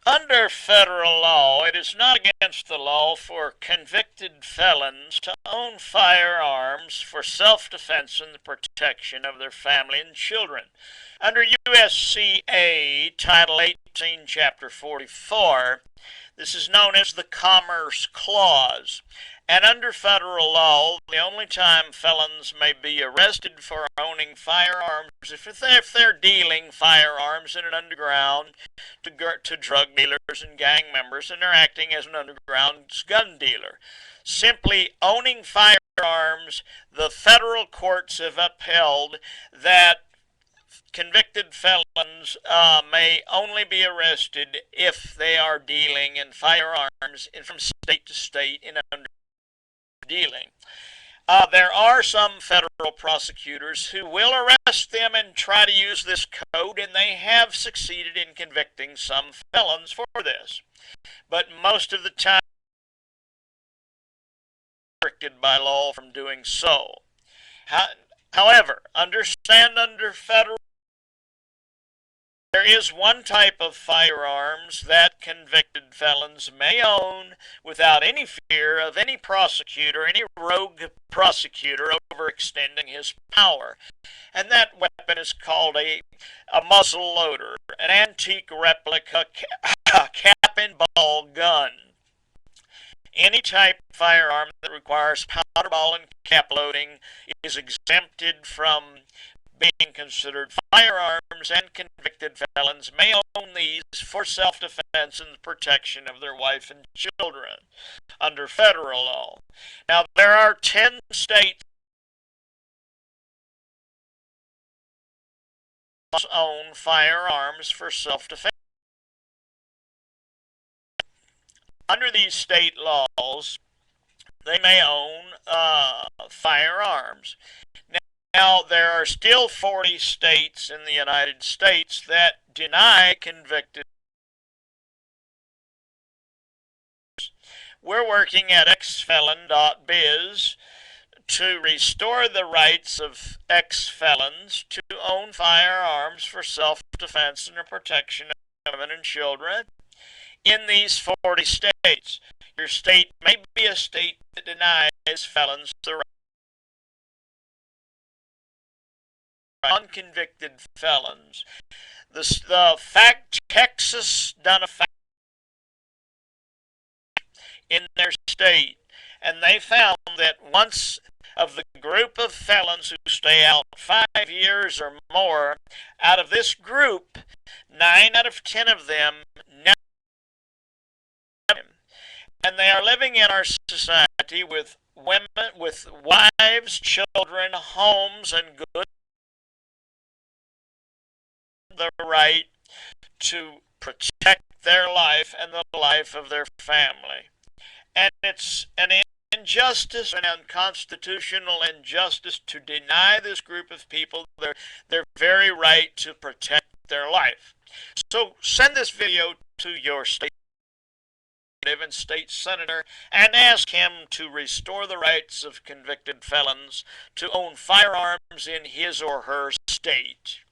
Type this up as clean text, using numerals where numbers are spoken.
Under federal law, it is not against the law for convicted felons to own firearms for self-defense and the protection of their family and children. Under USCA Title 18, Chapter 44, this is known as the Commerce Clause. And under federal law, the only time felons may be arrested for owning firearms if they're dealing firearms in an underground to drug dealers and gang members, and they're acting as an underground gun dealer. Simply owning firearms, the federal courts have upheld that convicted felons may only be arrested if they are dealing in firearms from state to state in under dealing. There are some federal prosecutors who will arrest them and try to use this code, and they have succeeded in convicting some felons for this. But most of the time, restricted by law from doing so. However, understand under federal there is one type of firearms that convicted felons may own without any fear of any prosecutor, any rogue prosecutor overextending his power. And that weapon is called a muzzle loader, an antique replica cap and ball gun. Any type of firearm that requires powder ball and cap loading is exempted from being considered firearms, and convicted felons may own these for self-defense and the protection of their wife and children under federal law. Now, there are 10 states that own firearms for self-defense. Under these state laws, they may own firearms. Now, there are still 40 states in the United States that deny convicted. We're working at exfelon.biz to restore the rights of ex-felons to own firearms for self-defense and the protection of women and children in these 40 states. Your state may be a state that denies felons the right. Unconvicted felons. The fact Texas done a fact in their state, and they found that once of the group of felons who stay out 5 years or more, out of this group, 9 out of 10 of them never, and they are living in our society with women, with wives, children, homes, and goods. The right to protect their life and the life of their family. And it's an injustice, an unconstitutional injustice to deny this group of people their very right to protect their life. So send this video to your state and state senator and ask him to restore the rights of convicted felons to own firearms in his or her state.